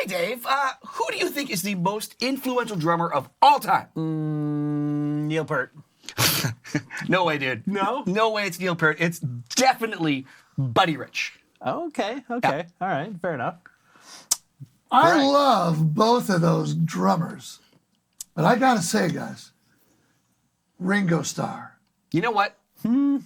Dave. Who do you think is the most influential drummer of all time? Neil Peart. No way, dude. No? No way it's Neil Peart. It's definitely Buddy Rich. Okay. All right, fair enough. I love both of those drummers. But I gotta say, guys, Ringo Starr. You know what?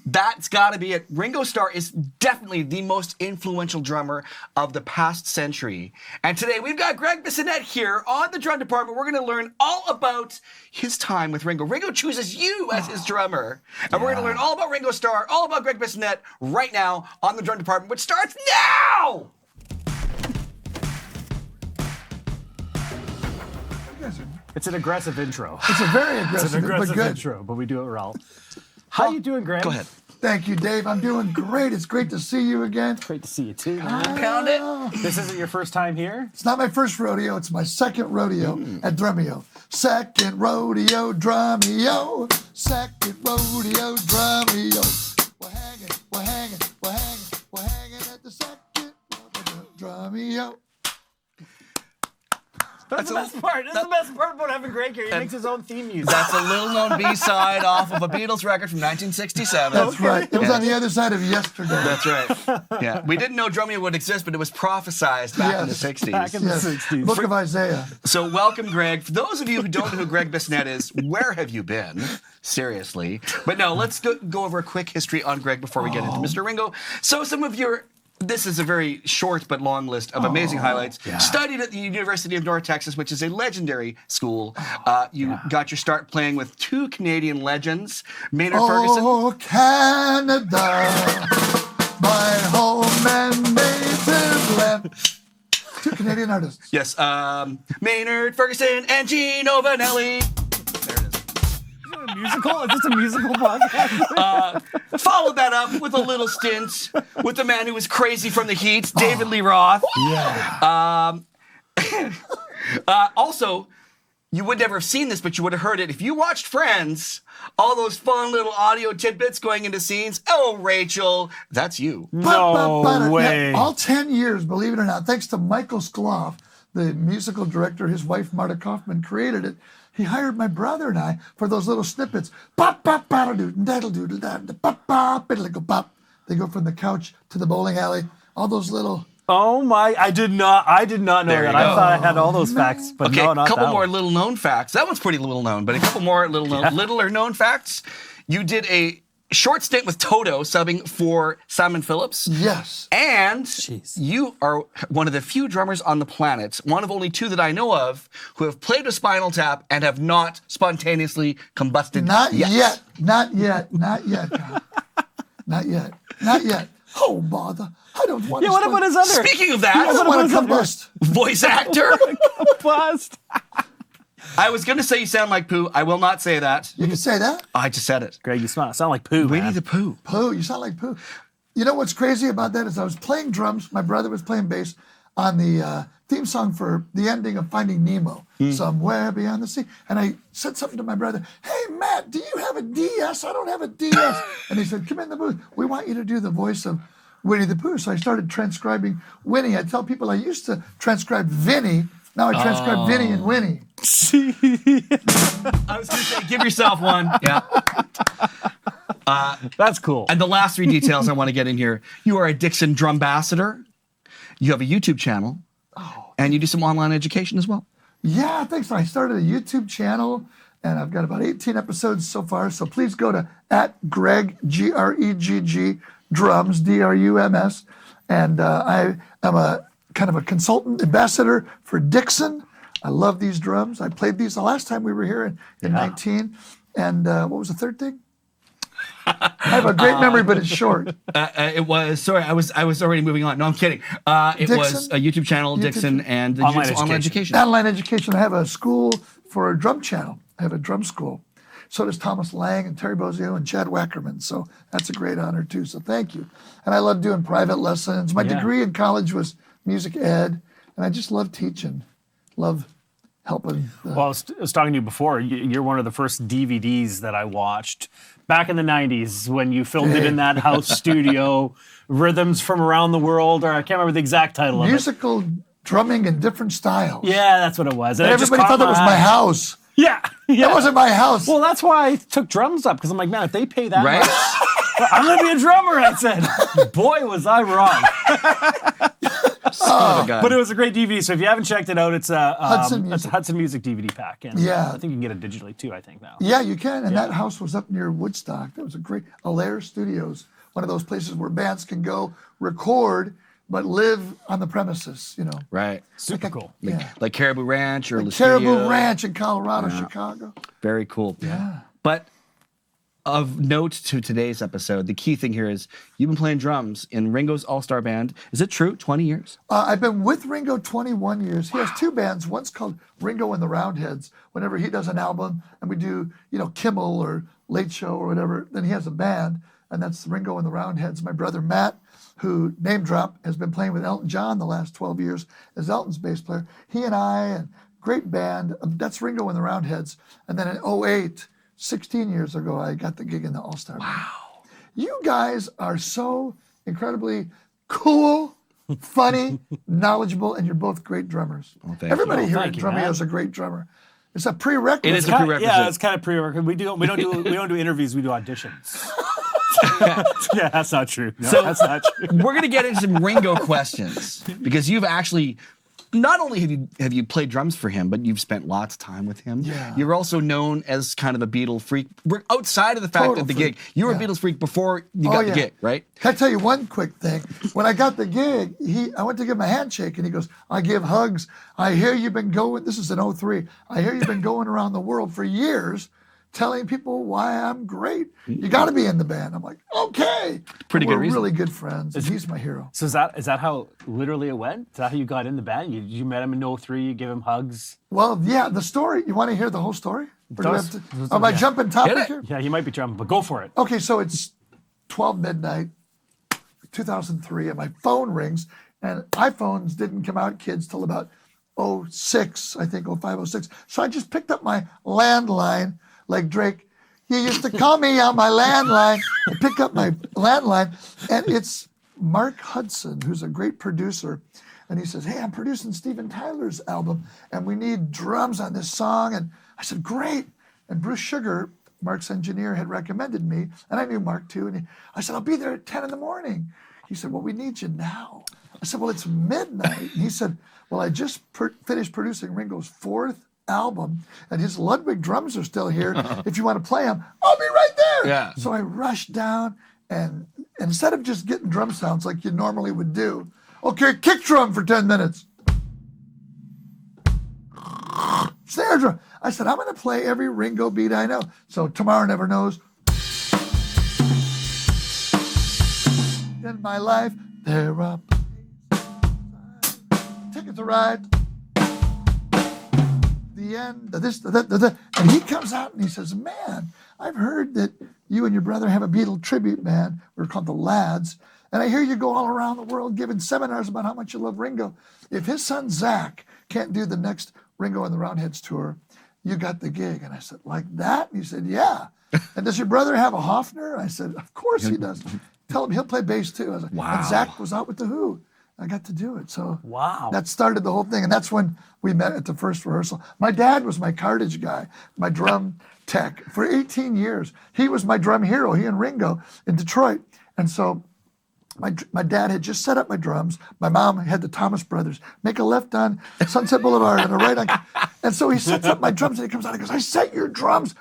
That's got to be it. Ringo Starr is definitely the most influential drummer of the past century. And today we've got Gregg Bissonette here on the drum department. We're going to learn all about his time with Ringo. Ringo chooses you as his drummer. And we're going to learn all about Ringo Starr, all about Gregg Bissonette right now on the drum department, which starts now! It's an aggressive intro. It's a very aggressive, It's an aggressive but good. intro, but we do it well. How you doing, Greg? Go ahead. Thank you, Dave. I'm doing great. It's great to see you again. Great to see you too. Pound it. This isn't your first time here? It's not my first rodeo. It's my second rodeo at Drumeo. Second rodeo, Drumeo. Second rodeo, Drumeo. We're hanging at the second rodeo, Drumeo. That's the best part. That's the best part about having Greg here. He makes his own theme music. That's a little-known B-side off of a Beatles record from 1967. That's right. It was on the other side of yesterday. That's right. Yeah, we didn't know Drumeo would exist, but it was prophesized back in the 60s. Back in the 60s. Book of Isaiah. So welcome, Greg. For those of you who don't know who Gregg Bissonette is, where have you been? Seriously. But no, let's go over a quick history on Greg before we get into Mr. Ringo. So some of your... This is a very short but long list of amazing highlights. Yeah. Studied at the University of North Texas, which is a legendary school. You got your start playing with two Canadian legends, Maynard Ferguson. Oh, Canada, my home and native land. Two Canadian artists. Yes, Maynard Ferguson and Gino Vanelli. There it is. A musical? Is this a musical podcast? Followed that up with a little stint with the man who was crazy from the heat, David Lee Roth. Yeah. Also, you would never have seen this, but you would have heard it. If you watched Friends, all those fun little audio tidbits going into scenes. Oh, Rachel, that's you. No way. Yeah, all 10 years, believe it or not, thanks to Michael Skloff, the musical director, his wife Marta Kaufman created it. He hired my brother and I for those little snippets. Bop, bop, bop, daddle doodle, bop, bop, biddle bop. They go from the couch to the bowling alley. All those little... Oh my, I did not know There that. you I go. thought I had all those facts, but Okay, no, a not couple that more one. little known facts. That one's pretty little known, but a couple more littler known facts. You did a short stint with Toto subbing for Simon Phillips. Yes. And Jeez. you are one of the few drummers on the planet, one of only two that I know of, who have played with Spinal Tap and have not spontaneously combusted Not yet. Not yet. Not yet. God. Not yet. Not yet. Oh, bother. I don't want to... What about his other? Speaking of I that, don't want to combust. voice actor. Bust. I was going to say you sound like Pooh. I will not say that. You can say that? I just said it. Greg, you sound like poo, Winnie man. the Pooh. Pooh, you sound like Pooh. You know what's crazy about that is I was playing drums, my brother was playing bass on the theme song for the ending of Finding Nemo, Somewhere Beyond the Sea. And I said something to my brother, hey, Matt, do you have a DS? I don't have a DS. And he said, come in the booth. We want you to do the voice of Winnie the Pooh. So I started transcribing Winnie. I tell people I used to transcribe Vinny. Now I transcribe Vinny and Winnie. I was going to say, give yourself one. Yeah. That's cool. And the last three details I want to get in here. You are a Dixon drum ambassador. You have a YouTube channel. And you do some online education as well. Yeah, thanks. I started a YouTube channel, and I've got about 18 episodes so far. So please go to @Gregg, Gregg, drums, DRUMS. And I am a kind of a consultant ambassador for Dixon. I love these drums. I played these the last time we were here in 19. And what was the third thing? I have a great memory, but it's short. It was, sorry, I was already moving on. No, I'm kidding. It was a YouTube channel, Dixon, and the online education. Online education. I have a school for a drum channel. I have a drum school. So does Thomas Lang and Terry Bozzio and Chad Wackerman. So that's a great honor too. So thank you. And I love doing private lessons. My degree in college was music ed, and I just love teaching. Love helping. Well, I was talking to you before. You're one of the first DVDs that I watched back in the 90s when you filmed it in that house studio, Rhythms from Around the World, or I can't remember the exact title of it. Musical drumming in different styles. Yeah, that's what it was. And it just everybody caught thought that was my house. Yeah, yeah. That wasn't my house. Well, that's why I took drums up, because I'm like, man, if they pay that Right? much, I'm going to be a drummer, I said. Boy, was I wrong. Son of a gun. But it was a great DVD, so if you haven't checked it out, it's a Hudson Hudson Music. Music DVD pack. And Yeah. I think you can get it digitally too, I think, now. Yeah, you can. And that house was up near Woodstock. That was a great Allaire Studios, one of those places where bands can go record but live on the premises, you know. Right. Super cool. Like Caribou Ranch or La Caribou Studio. Ranch in Colorado, Chicago. Very cool. Yeah. But of note to today's episode, the key thing here is you've been playing drums in Ringo's All Starr Band. Is it true? 20 years? I've been with Ringo 21 years. He has two bands. One's called Ringo and the Roundheads. Whenever he does an album and we do, Kimmel or Late Show or whatever, then he has a band, and that's Ringo and the Roundheads. My brother Matt, who, name drop, has been playing with Elton John the last 12 years as Elton's bass player. He and I, and great band, that's Ringo and the Roundheads. And then in '08, 16 years ago, I got the gig in the All Starr Band. Wow. You guys are so incredibly cool, funny, knowledgeable, and you're both great drummers. thank Everybody you. here Thank at you, Drumeo man. is a great drummer. It's a prerequisite. It is a prerequisite. Yeah, it's kind of prerequisite. We don't do interviews. We do auditions. Yeah, that's not true. No, So- that's not true. We're going to get into some Ringo questions because you've actually, not only have you played drums for him, but you've spent lots of time with him. Yeah. You're also known as kind of a Beatle freak. We're outside of the fact Total of the freak. gig. You were Yeah. a Beatles freak before you got the gig, right? Can I tell you one quick thing? When I got the gig, I went to give him a handshake, and he goes, I give hugs. I hear you've been going, this is in '03, I hear you've been going around the world for years telling people why I'm great. You got to be in the band. I'm like, okay. Pretty good We're reason. really good friends, and he's my hero. So is that how literally it went? Is that how you got in the band? You met him in '03, you gave him hugs? Well, yeah, the story, you want to hear the whole story? Or do we have to, am I Yeah. jumping topic Hit it. here? Yeah, you might be drumming, but go for it. Okay, so it's 12 midnight, 2003, and my phone rings, and iPhones didn't come out, kids, till about '06, I think, '05, '06. So I just picked up my landline, like Drake. You used to call me on my landline. I pick up my landline, and it's Mark Hudson, who's a great producer. And he says, hey, I'm producing Steven Tyler's album, and we need drums on this song. And I said, great. And Bruce Sugar, Mark's engineer, had recommended me, and I knew Mark too. And I said, I'll be there at 10 in the morning. He said, well, we need you now. I said, well, it's midnight. And he said, well, I just finished producing Ringo's fourth album, and his Ludwig drums are still here. If you want to play them, I'll be right there. Yeah. So I rushed down, and instead of just getting drum sounds like you normally would do, okay, kick drum for 10 minutes. Snare drum. I said, I'm going to play every Ringo beat I know. So Tomorrow Never Knows. In my life, there are Ticket to Ride. The end, and he comes out and he says, man, I've heard that you and your brother have a Beatle tribute band. We're called the Lads. And I hear you go all around the world giving seminars about how much you love Ringo. If his son Zach can't do the next Ringo and the Roundheads tour, you got the gig. And I said, like that? And he said, yeah. And does your brother have a Hofner? I said, of course he does. Tell him he'll play bass too. I was like, Wow. And Zach was out with the Who. I got to do it. So Wow. that started the whole thing. And that's when we met at the first rehearsal. My dad was my cartage guy, my drum tech for 18 years. He was my drum hero, he and Ringo in Detroit. And so my dad had just set up my drums. My mom had the Thomas Brothers make a left on Sunset Boulevard and a right on. And so he sets up my drums and he comes out and goes, I set your drums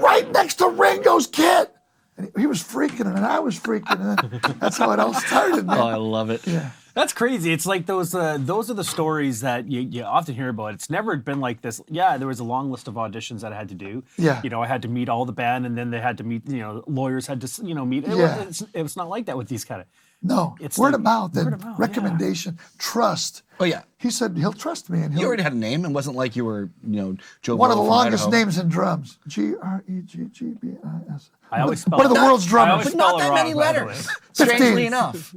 right next to Ringo's kit. And he was freaking and I was freaking. And then that's how it all started, man. Oh, I love it. Yeah. That's crazy. It's like those are the stories that you often hear about. It's never been like this. Yeah, there was a long list of auditions that I had to do. Yeah. I had to meet all the band, and then they had to meet, lawyers had to, meet. Yeah. It was not like that with these kind of. No, It's word like- of mouth and word of mouth, recommendation, trust. Oh, yeah. He said he'll trust me, and You he'll. already had a name. It wasn't like you were, Joe One of the Blow from longest Idaho. names in drums. GREGGBIS. I always spell One of the it- world's I drummers. always But not spell it that wrong, many by the letters. way. Strangely 15. enough.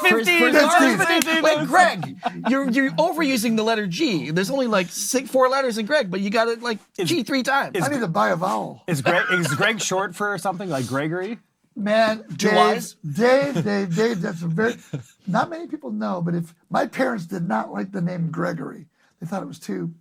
15. Like Greg, you're overusing the letter G. There's only like 4 letters in Greg, but you got it like G 3 times. I need to buy a vowel. Is Greg short for something like Gregory? Man, Wise? Dave, that's a very, not many people know, but if my parents did not like the name Gregory, they thought it was too,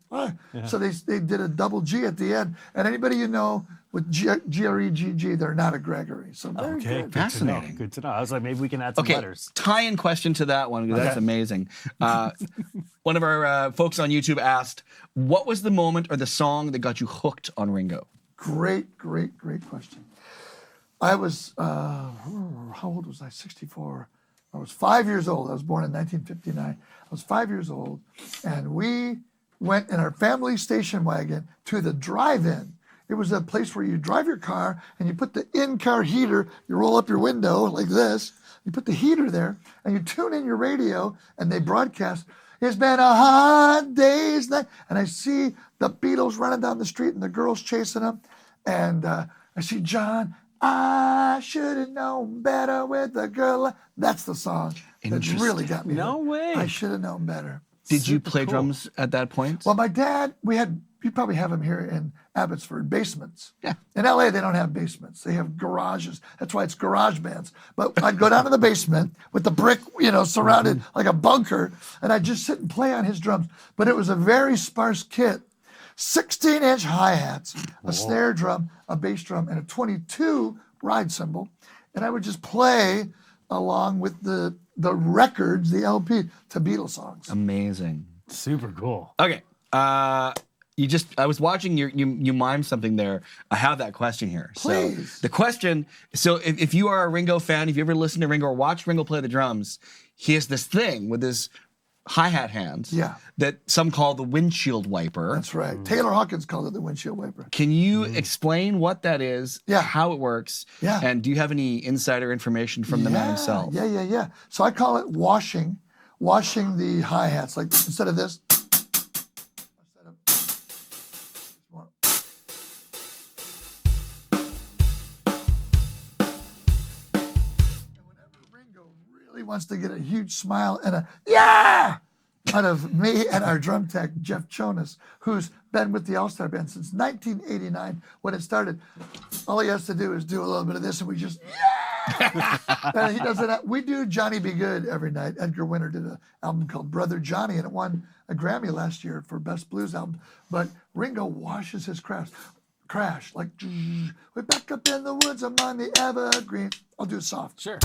so they did a double G at the end. And anybody you know with G-R-E-G-G, they're not a Gregory. So very Okay, good. Fascinating. Good to know. I was like, maybe we can add some Okay, letters. tie-in question to that one, because that's amazing. One of our folks on YouTube asked, what was the moment or the song that got you hooked on Ringo? Great question. I was, how old was I? 64. I was 5 years old. I was born in 1959. I was 5 years old, and we went in our family station wagon to the drive-in. It was a place where you drive your car and you put the in-car heater, you roll up your window like this, you put the heater there, and you tune in your radio, and they broadcast, "It's been a hard day's night." And I see the Beatles running down the street and the girls chasing them. And I see John, "I should have known better with a girl." That's the song that really got me. No hooked. way. I should have known better. Did you Super play cool. drums at that point? Well, my dad, you probably have them here in Abbotsford, basements. Yeah. In LA, they don't have basements. They have garages. That's why it's garage bands. But I'd go down to the basement with the brick, surrounded like a bunker, and I'd just sit and play on his drums. But it was a very sparse kit. 16-inch hi-hats, a snare drum, a bass drum, and a 22 ride cymbal. And I would just play along with the records, the LP, to Beatles songs. Amazing. Super cool. Okay. I was watching you mime something there. I have that question here. Please. So the question, if you are a Ringo fan, if you ever listened to Ringo or watched Ringo play the drums, he has this thing with his hi-hat hands that some call the windshield wiper. That's right. Taylor Hawkins called it the windshield wiper. Can you explain what that is, how it works, and do you have any insider information from the man himself? Yeah. So I call it washing the hi-hats. Like instead of this, wants to get a huge smile and a yeah out of me and our drum tech, Jeff Jonas, who's been with the All Starr Band since 1989 when it started. All he has to do is do a little bit of this and we just, yeah! And he does it. We do Johnny Be Good every night. Edgar Winter did an album called Brother Johnny, and it won a Grammy last year for Best Blues Album. But Ringo washes his crash like, we're back up in the woods among the evergreen. I'll do it soft. Sure.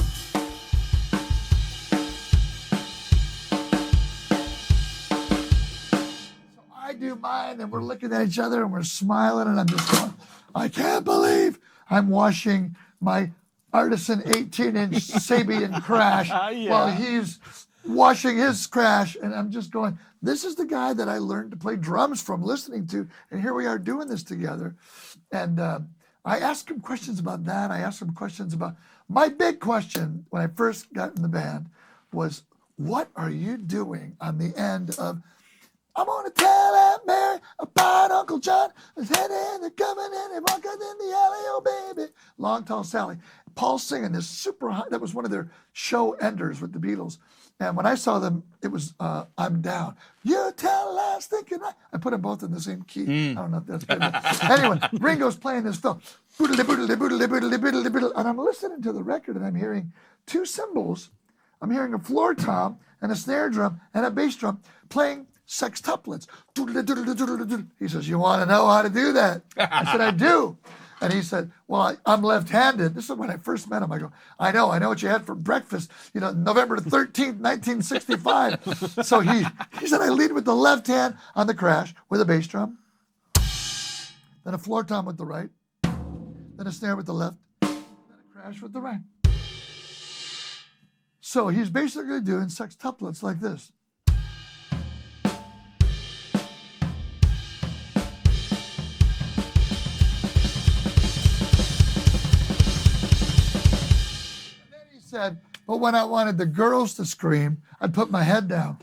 I do mine, and we're looking at each other, and we're smiling, and I'm just going, I can't believe I'm washing my Artisan 18-inch Sabian crash while he's washing his crash, and I'm just going, this is the guy that I learned to play drums from listening to, and here we are doing this together. And I asked him questions about that. I asked him questions about, my big question when I first got in the band was, what are you doing on the end of I'm gonna tell Aunt Mary about Uncle John. He's heading, they're coming in, they're walking in the alley, oh baby. Long Tall Sally. Paul singing this super high, that was one of their show enders with the Beatles. And when I saw them, it was I'm Down. You tell lies thinking I put them both in the same key. I don't know if that's good. But anyway, Ringo's playing this film. And I'm listening to the record and I'm hearing two cymbals. I'm hearing a floor tom and a snare drum and a bass drum playing sextuplets. He says, you want to know how to do that? I said, I do. And he said, well, I'm left-handed. This is when I first met him. I go, I know what you had for breakfast, November 13th, 1965. So he said, I lead with the left hand on the crash with a bass drum, then a floor tom with the right, then a snare with the left, then a crash with the right. So he's basically doing sextuplets like this. Said, but when I wanted the girls to scream, I'd put my head down.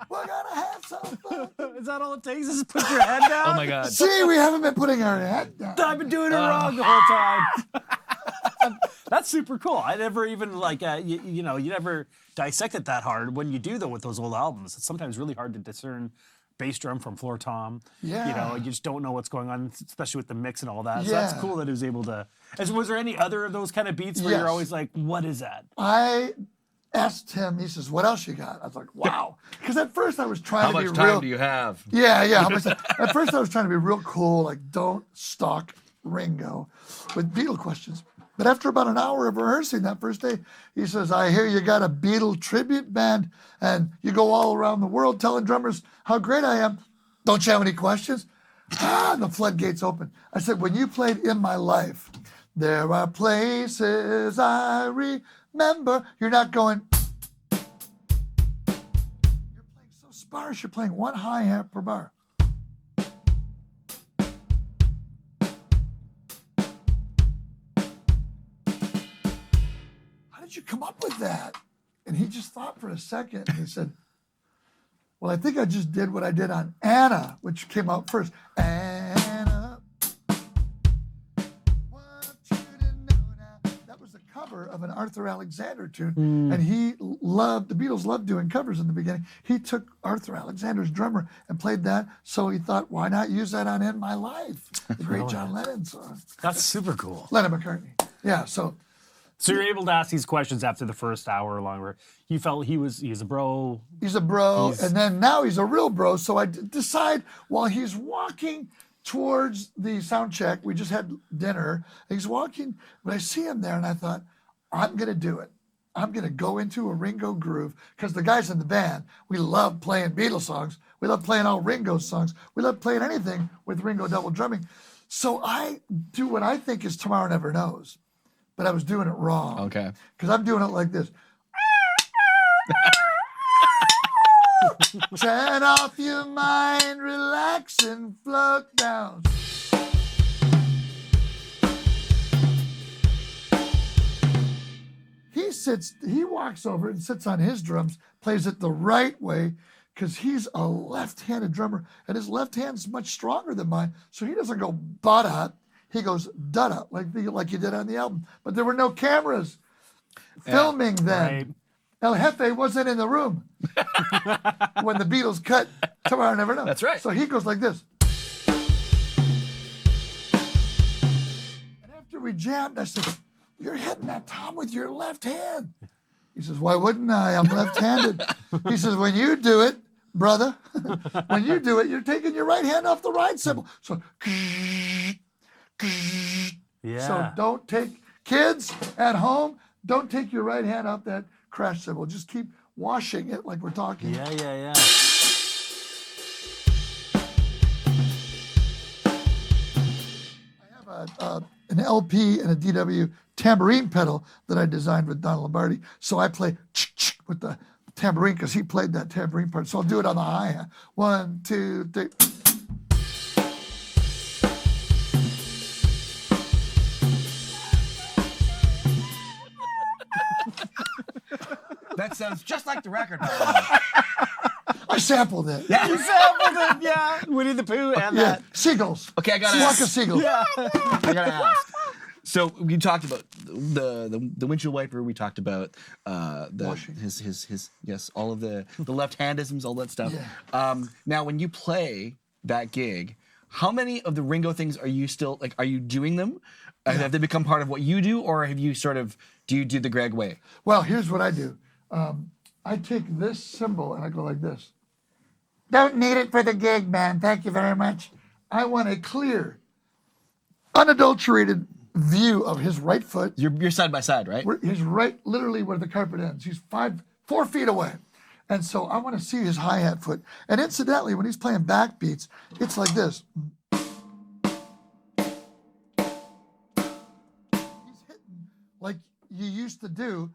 We're gonna have some fun. Is that all it takes? Is put your head down? Oh my God. See, we haven't been putting our head down. I've been doing it wrong the whole time. That's super cool. I never even you never dissect it that hard. When you do though with those old albums, it's sometimes really hard to discern bass drum from Floor Tom. Yeah. You know, you just don't know what's going on, especially with the mix and all that. So that's cool that he was able to. Was there any other of those kind of beats where you're always like, what is that? I asked him, he says, what else you got? I was like, wow. Because at first I was trying to be real. How much time do you have? Yeah. How much time? At first I was trying to be real cool, like don't stalk Ringo with Beatle questions. But after about an hour of rehearsing that first day, he says, I hear you got a Beatle tribute band and you go all around the world telling drummers how great I am. Don't you have any questions? The floodgates open. I said, when you played In My Life, there are places I remember. You're not going. You're playing so sparse. You're playing one hi-hat per bar. How did you come up with that? And he just thought for a second and he said, well, I think I just did what I did on Anna, which came out first. Anna, want you to know now. That was a cover of an Arthur Alexander tune. And the Beatles loved doing covers in the beginning. He took Arthur Alexander's drummer and played that. So he thought, why not use that on In My Life? The great John Lennon song. That's super cool. Lennon McCartney. Yeah, so you're able to ask these questions after the first hour long where you felt he's a bro. he's a bro, and then now he's a real bro. So I decide while he's walking towards the sound check, we just had dinner, he's walking, but I see him there and I thought, I'm going to do it. I'm going to go into a Ringo groove because the guys in the band, we love playing Beatles songs. We love playing all Ringo songs. We love playing anything with Ringo double drumming. So I do what I think is Tomorrow Never Knows. But I was doing it wrong. Okay. Because I'm doing it like this. Turn off your mind, relax and float down. He walks over and sits on his drums, plays it the right way, because he's a left-handed drummer, and his left hand's much stronger than mine, so he doesn't go da. He goes da like you did on the album. But there were no cameras filming then. Right. El Jefe wasn't in the room when the Beatles cut Tomorrow Never Knows. That's right. So he goes like this. And after we jammed, I said, you're hitting that tom with your left hand. He says, why wouldn't I? I'm left-handed. He says, when you do it, brother, when you do it, you're taking your right hand off the ride cymbal. So, Yeah. so don't take, kids at home, don't take your right hand off that crash cymbal. Just keep washing it like we're talking. Yeah. I have an LP and a DW tambourine pedal that I designed with Don Lombardi. So I play with the tambourine because he played that tambourine part. So I'll do it on the hi-hat. 1, 2, 3. That sounds just like the record. I sampled it. Yeah. You sampled it, yeah. Winnie the Pooh and Yeah, that. seagulls. Okay, I gotta Flock ask. of seagulls. Yeah. I gotta ask. So we talked about the windshield wiper. We talked about Washing. his yes, all of the left-handisms, all that stuff. Yeah. Now, when you play that gig, how many of the Ringo things are you still like? Are you doing them? Have they become part of what you do, or have you do you do the Gregg way? Well, here's what I do. I take this cymbal and I go like this. Don't need it for the gig, man. Thank you very much. I want a clear, unadulterated view of his right foot. You're side by side, right? His right, literally where the carpet ends. He's 4 feet away. And so I want to see his hi-hat foot. And incidentally, when he's playing backbeats, it's like this. He's hitting like you used to do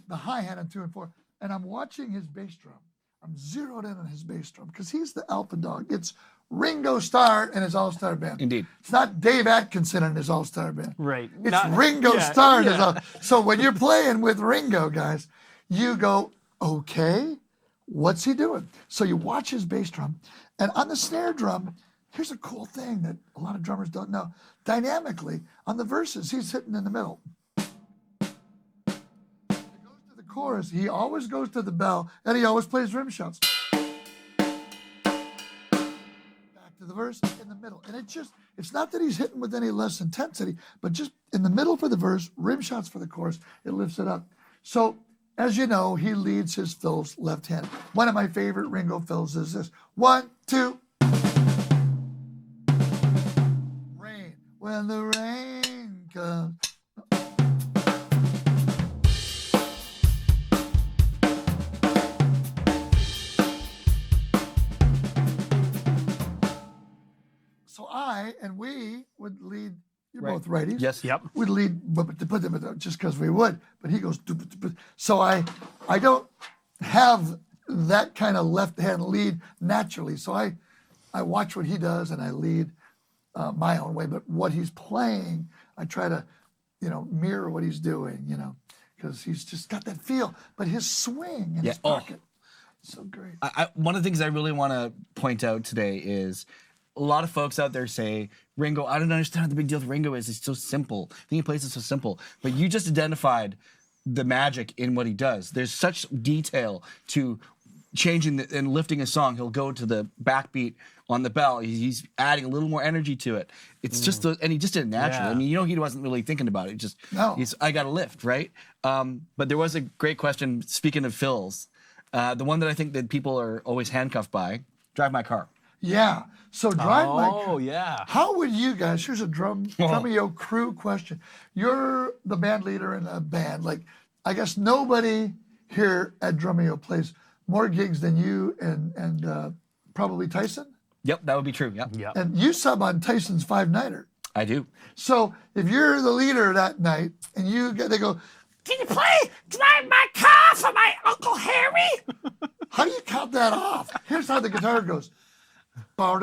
the hi-hat on 2 and 4. And I'm watching his bass drum. I'm zeroed in on his bass drum because he's the alpha dog. It's Ringo Starr and his All Starr Band. Indeed. It's not Dave Atkinson and his All Starr Band. Right. It's Ringo Starr and his yeah. All. So when you're playing with Ringo, guys, you go, okay, what's he doing? So you watch his bass drum. And on the snare drum, here's a cool thing that a lot of drummers don't know. Dynamically, on the verses, he's hitting in the middle. Chorus, he always goes to the bell and he always plays rim shots. to the verse in the middle. And it's not that he's hitting with any less intensity, but just in the middle for the verse, rim shots for the chorus, it lifts it up. So, as you know, he leads his fills left-handed. One of my favorite Ringo fills is this. 1, 2. Rain. When the rain comes. So we would lead. You're both righties. Yes. Yep. We'd lead to put them just because we would. But he goes. So I don't have that kind of left hand lead naturally. So I watch what he does and I lead my own way. But what he's playing, I try to, mirror what he's doing. Because he's just got that feel. But his swing in his pocket, so great. One of the things I really want to point out today is a lot of folks out there say, Ringo, I don't understand what the big deal with Ringo is. It's so simple. I think he plays it so simple. But you just identified the magic in what he does. There's such detail to changing and lifting a song. He'll go to the backbeat on the bell. He's adding a little more energy to it. It's just, and he just did it naturally. Yeah. I mean, he wasn't really thinking about it. No. I got to lift, right? But there was a great question, speaking of fills. The one that I think that people are always handcuffed by, Drive My Car. Yeah. So drive my. Oh, yeah. How would you guys? Here's a Drumeo crew question. You're the band leader in a band. Like, I guess nobody here at Drumeo plays more gigs than you and probably Tyson. Yep, that would be true. Yep. Yep. And you sub on Tyson's 5-nighter. I do. So if you're the leader that night and they go, can you play Drive My Car for my Uncle Harry? How do you count that off? Here's how the guitar goes. Oh.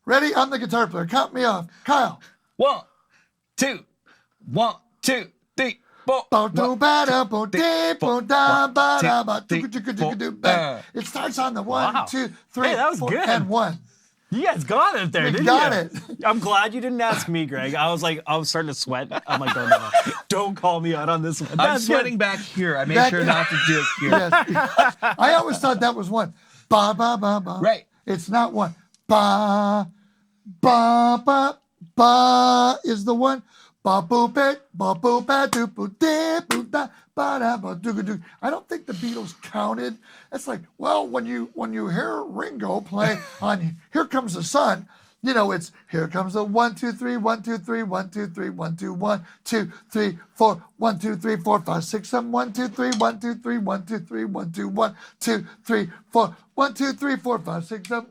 Ready? I'm the guitar player. Count me off. Kyle. 1, 2, 1, 2, 3, 4. It starts on the 1, Wow. 2, 3, Hey, that was 4, good. and 1. You guys got it there, didn't got you? it. I'm glad you didn't ask me, Greg. I was starting to sweat. I'm like, no. Don't call me out on this one. I'm That's sweating good. back here. I made Back- sure not to do it here. Yes. I always thought that was 1. Ba, ba, ba, ba. Right. It's not 1. Ba, ba, ba, ba is the 1. Ba, boop, it, ba, boop, ba, doo, boo, dee, boo, da, ba, da, ba, doo, doo. I don't think the Beatles counted. It's like, well, when you hear Ringo play on Here Comes the Sun, it's here comes the 1, 2, 3, 1, 2, 3, 1, 2, 3, 1, 2, 1, 2, 3, 4, 1, 2, 3, 4, 5, 6, 7, 1, 2, 3, 1, 2, 3, 1, 2, 3, 1, 2, 1, 2, 3, 4, 1, 2, 3, 4, 5, 6, 7.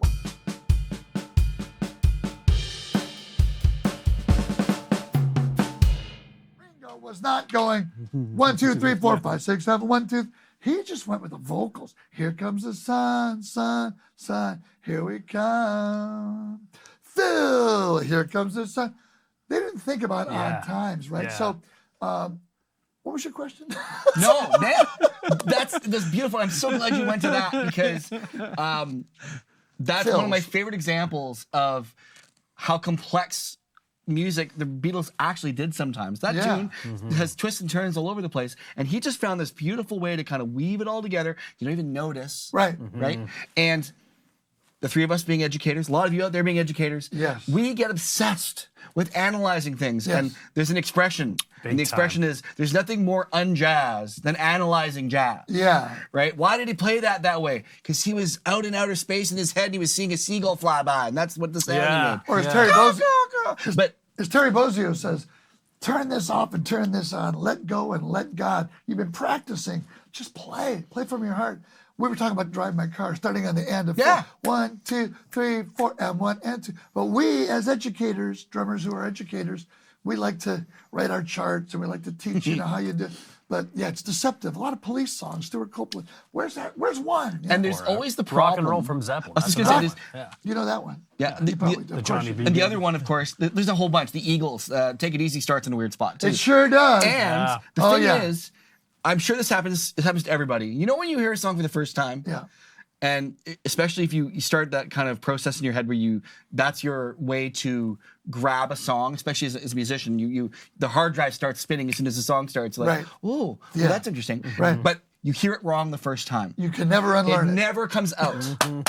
Ringo was not going 1, 2, 3, 4, 5, 6, 7, 1, 2. He just went with the vocals. Here comes the sun, sun, sun. Here we come. Phil, here comes the sun. They didn't think about odd times, right? Yeah. So, what was your question? No, man, that's beautiful. I'm so glad you went to that because that's one of my favorite examples of how complex music the Beatles actually did sometimes. That tune has twists and turns all over the place, and he just found this beautiful way to kind of weave it all together. You don't even notice, Right. Right? And the three of us being educators, a lot of you out there being educators, Yes. we get obsessed with analyzing things. Yes. And there's an expression, and the Big expression is, there's nothing more unjazz than analyzing jazz. Yeah. Right? Why did he play that way? Because he was out in outer space in his head, and he was seeing a seagull fly by, and that's what the sound he made. Or as Terry Bozzio, But as Terry Bozzio says, turn this off and turn this on. Let go and let God. You've been practicing. Just play. Play from your heart. We were talking about Drive My Car, starting on the end of 4. 1, 2, 3, 4, and 1 and 2. But we, as educators, drummers who are educators, we like to write our charts and we like to teach how you do. But yeah, it's deceptive. A lot of Police songs, Stuart Copeland. Where's that? Where's 1? and there's always the problem. Rock and roll from Zeppelin. I was just That's gonna say another this. one. You know that one? Yeah, You probably do. the Of course Johnny you B. do. And the other one, of course, there's a whole bunch. The Eagles, Take It Easy starts in a weird spot too. It sure does. And the thing is, I'm sure this happens. It happens to everybody. You know when you hear a song for the first time, Yeah. and especially if you start that kind of process in your head where that's your way to grab a song, especially as a musician. The hard drive starts spinning as soon as the song starts. Like, Right. oh, Yeah. that's interesting. Right. But you hear it wrong the first time. You can never unlearn it. It never comes out.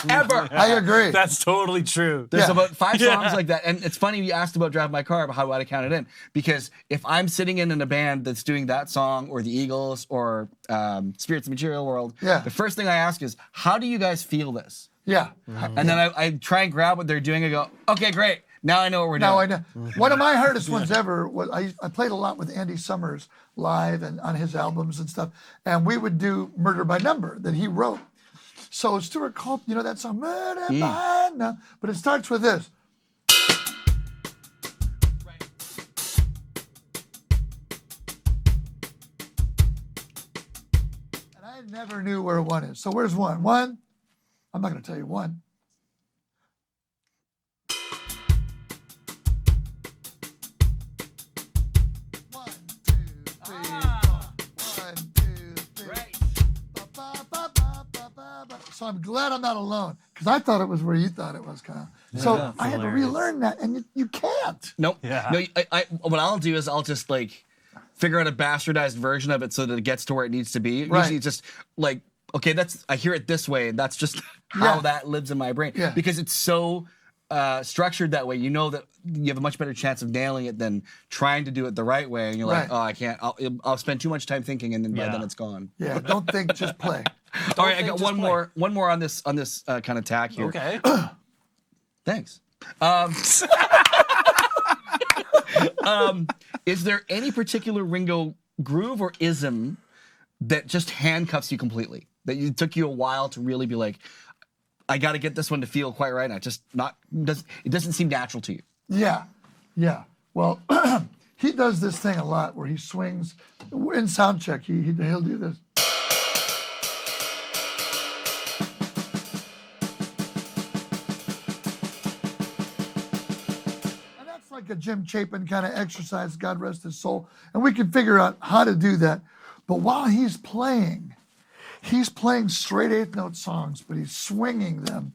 Ever. I agree. That's totally true. There's about 5 songs like that. And it's funny you asked about Drive My Car, but how do I count it in? Because if I'm sitting in a band that's doing that song, or the Eagles, or Spirits of Material World, the first thing I ask is, how do you guys feel this? Yeah. And then I try and grab what they're doing and go, okay, great. Now I know what we're doing. Now I know. One of my hardest ones ever was I played a lot with Andy Summers live and on his albums and stuff. And we would do Murder by Number that he wrote. So Stuart Cope, you know that song, Murder by Number, but it starts with this. And I never knew where one is. So where's one? One, I'm not going to tell you one. So I'm glad I'm not alone, because I thought it was where you thought it was, Kyle. So I had to relearn that, and you can't. Nope. Yeah. No, what I'll do is I'll just like figure out a bastardized version of it so that it gets to where it needs to be. Right. Usually it's just like, okay, I hear it this way, and that's just how that lives in my brain. Yeah. Because it's so structured that way. You know that you have a much better chance of nailing it than trying to do it the right way. And you're like, oh, I can't. I'll spend too much time thinking, and then by then it's gone. Yeah, don't think, just play. All right, I got one more on this kind of tack here. Okay. Thanks. Is there any particular Ringo groove or ism that just handcuffs you completely? That it took you a while to really be like, I got to get this one to feel quite right. It doesn't seem natural to you. Yeah. Well, he does this thing a lot where he swings in sound check. He'll do this. Like a Jim Chapin kind of exercise, God rest his soul, and we can figure out how to do that. But while he's playing straight eighth note songs, but he's swinging them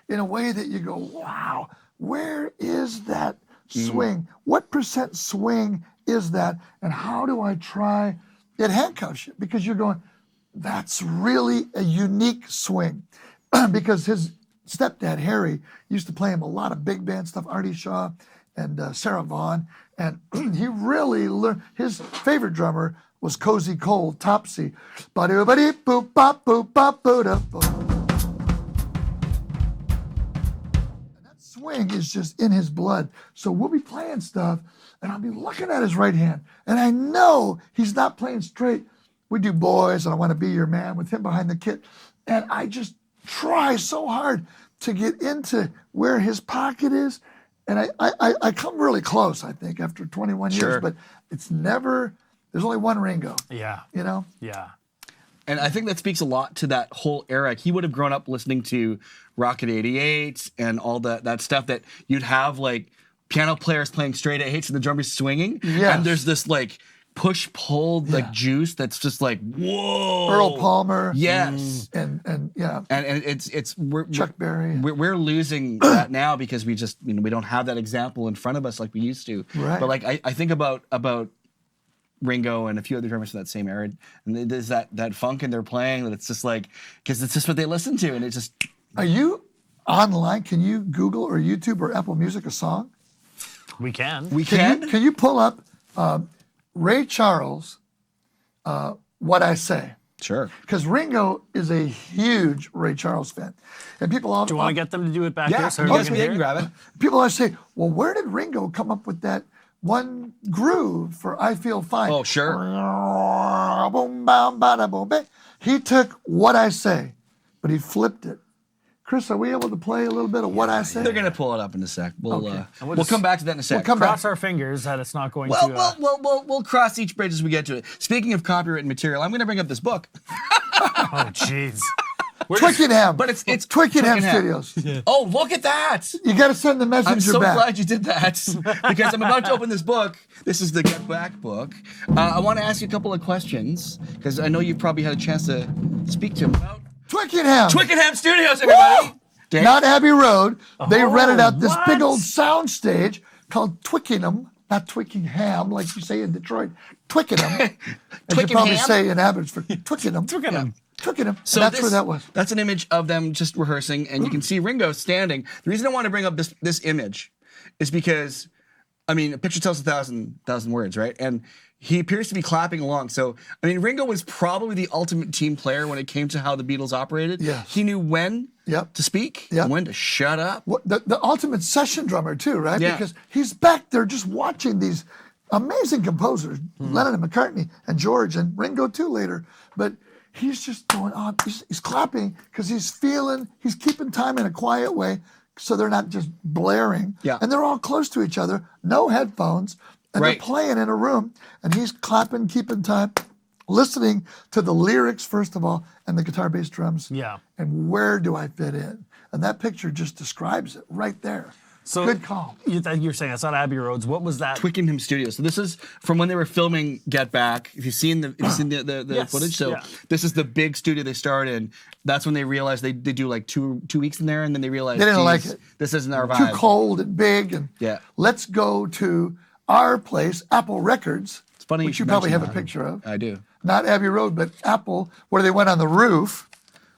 in a way that you go, wow, where is that swing? What percent swing is that? And how do I try? It handcuffs you, because you're going, that's really a unique swing. Because his stepdad, Harry, used to play him a lot of big band stuff, Artie Shaw and Sarah Vaughan, and he really learned. His favorite drummer was Cozy Cole, Topsy. And that swing is just in his blood. So we'll be playing stuff, and I'll be looking at his right hand, and I know he's not playing straight. We do Boys and I Want to Be Your Man with him behind the kit, and I just try so hard to get into where his pocket is. And I come really close, I think, after 21 years, but it's never, there's only one Ringo. Yeah. You know? Yeah. And I think that speaks a lot to that whole era. He would have grown up listening to Rocket 88 and all that stuff that you'd have like piano players playing straight eights and the drummers swinging. Yes. And there's this like push-pull like juice that's just like, whoa. Earl Palmer. Yes. And yeah. And it's Chuck Berry. We're losing that now because we just, we don't have that example in front of us like we used to. Right. But like I think about Ringo and a few other drummers from that same era, and there's that funk in their playing that it's just like, because it's just what they listen to, and it just. Are you online? Can you Google or YouTube or Apple Music a song? We can. We can. Can you pull up Ray Charles, What I Say? Sure. Because Ringo is a huge Ray Charles fan, and people all. Do you want to get them to do it back Yeah, there so you everybody guys can can hear it? grab it. People always say, well, where did Ringo come up with that one groove for I Feel Fine? Oh, sure. Boom, bam, bada, boom, bang. He took What I Say, but he flipped it. Chris, are we able to play a little bit of What I Say? They're gonna pull it up in a sec. We'll Okay. we'll come back to that in a sec. We'll come Cross back. our fingers that it's not going Well, to. we'll cross each bridge as we get to it. Speaking of copyrighted material, I'm gonna bring up this book. Oh, jeez. Twickenham. But it's Twickenham Studios. Oh, look at that! You got to send the messenger I'm so back. glad you did that because I'm about to open this book. This is the Get Back book. I want to ask you a couple of questions because I know you've probably had a chance to speak to him about Twickenham. Twickenham Studios, everybody. Woo! Okay. Not Abbey Road. They rented out this what? big old sound stage called Twickenham. not Twickenham like you say in Detroit, Twickenham. As you Twickenham? probably say in Abbotsford, Twickenham. Twickenham. Twickenham. So And that's where that was. That's an image of them just rehearsing, and you can see Ringo standing. The reason I want to bring up this image is because, I mean, a picture tells a thousand words, right? And he appears to be clapping along. So, I mean, Ringo was probably the ultimate team player when it came to how the Beatles operated. Yes. He knew when Yep. to speak, Yep. and when to shut up. The ultimate session drummer too, right? Yeah. Because he's back there just watching these amazing composers, Lennon and McCartney and George and Ringo too later. But he's just going on. He's clapping because he's keeping time in a quiet way, so they're not just blaring. Yeah. And they're all close to each other, no headphones, and Right. they're playing in a room, and he's clapping, keeping time, listening to the lyrics first of all, and the guitar, bass, drums. Yeah. And where do I fit in? And that picture just describes it right there. So Good call. You're saying that's not Abbey Roads. What was that? Twickenham Studios. So this is from when they were filming Get Back. If you've seen the Yes, footage, so yeah. this is the big studio they started in. That's when they realized they do like two weeks in there, and then they realized They didn't like "Geez, it. This isn't our Too vibe. cold and big, and Yeah. let's go to our place, Apple Records, It's funny which you you probably have mention a that. picture of. I do. Not Abbey Road, but Apple, where they went on the roof.